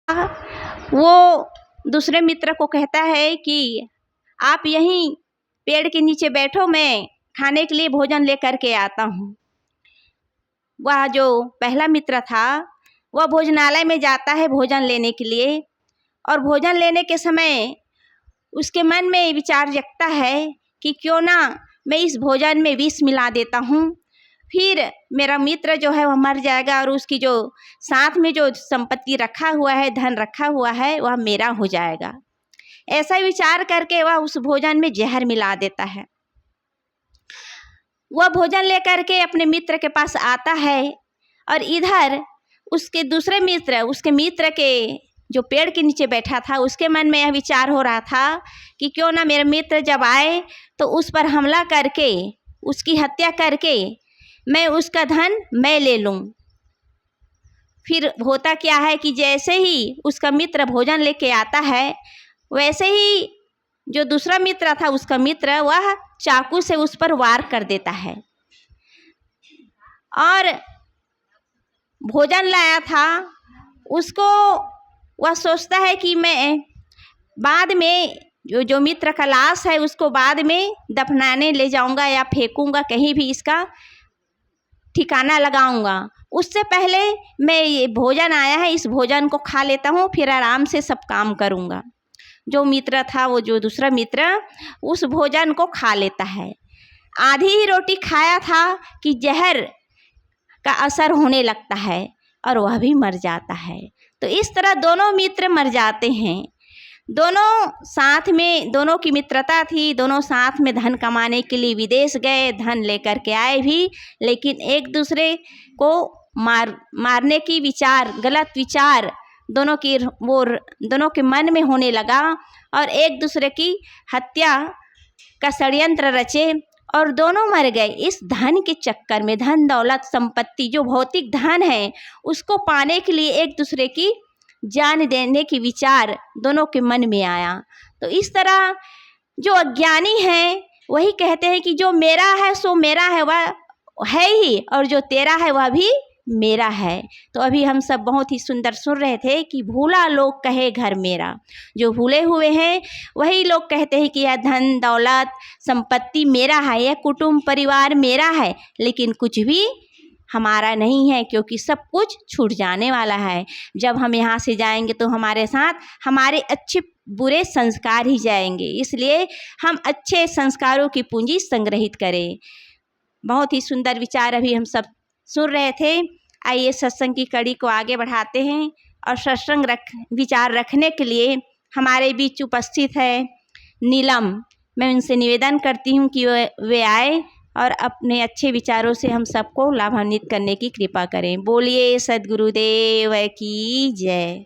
वो दूसरे मित्र को कहता है कि आप यहीं पेड़ के नीचे बैठो, मैं खाने के लिए भोजन लेकर के आता हूँ। वह जो पहला मित्र था वह भोजनालय में जाता है भोजन लेने के लिए, और भोजन लेने के समय उसके मन में विचार जगता है कि क्यों ना मैं इस भोजन में विष मिला देता हूँ, फिर मेरा मित्र जो है वह मर जाएगा और उसकी जो साथ में जो संपत्ति रखा हुआ है, धन रखा हुआ है, वह मेरा हो जाएगा। ऐसा विचार करके वह उस भोजन में जहर मिला देता है। वह भोजन लेकर के अपने मित्र के पास आता है और इधर उसके दूसरे मित्र, उसके मित्र के जो पेड़ के नीचे बैठा था, उसके मन में यह विचार हो रहा था कि क्यों ना मेरा मित्र जब आए तो उस पर हमला करके उसकी हत्या करके मैं उसका धन मैं ले लूँ। फिर होता क्या है कि जैसे ही उसका मित्र भोजन लेके आता है, वैसे ही जो दूसरा मित्र था उसका मित्र वह चाकू से उस पर वार कर देता है। और भोजन लाया था उसको वह सोचता है कि मैं बाद में जो मित्र का लाश है उसको बाद में दफनाने ले जाऊंगा या फेंकूंगा, कहीं भी इसका ठिकाना लगाऊंगा। उससे पहले मैं ये भोजन आया है, इस भोजन को खा लेता हूँ, फिर आराम से सब काम करूंगा। जो मित्र था, वो जो दूसरा मित्र, उस भोजन को खा लेता है। आधी ही रोटी खाया था कि जहर का असर होने लगता है और वह भी मर जाता है। तो इस तरह दोनों मित्र मर जाते हैं। दोनों साथ में, दोनों की मित्रता थी, दोनों साथ में धन कमाने के लिए विदेश गए, धन लेकर के आए भी, लेकिन एक दूसरे को मारने की विचार, गलत विचार दोनों के मन में होने लगा और एक दूसरे की हत्या का षड्यंत्र रचे और दोनों मर गए। इस धन के चक्कर में, धन दौलत संपत्ति जो भौतिक धन है उसको पाने के लिए एक दूसरे की जान देने की विचार दोनों के मन में आया। तो इस तरह जो अज्ञानी हैं वही कहते हैं कि जो मेरा है सो मेरा है, वह है ही, और जो तेरा है वह भी मेरा है। तो अभी हम सब बहुत ही सुंदर सुन रहे थे कि भूला लोग कहे घर मेरा। जो भूले हुए हैं वही लोग कहते हैं कि यह धन दौलत संपत्ति मेरा है, यह कुटुंब परिवार मेरा है, लेकिन कुछ भी हमारा नहीं है, क्योंकि सब कुछ छूट जाने वाला है। जब हम यहाँ से जाएंगे तो हमारे साथ हमारे अच्छे बुरे संस्कार ही जाएंगे, इसलिए हम अच्छे संस्कारों की पूंजी संग्रहित करें। बहुत ही सुंदर विचार अभी हम सब सुन रहे थे। आइए सत्संग की कड़ी को आगे बढ़ाते हैं और सत्संग विचार रखने के लिए हमारे बीच उपस्थित है नीलम। मैं उनसे निवेदन करती हूँ कि वे आए और अपने अच्छे विचारों से हम सबको लाभान्वित करने की कृपा करें। बोलिए सद्गुरुदेव की जय।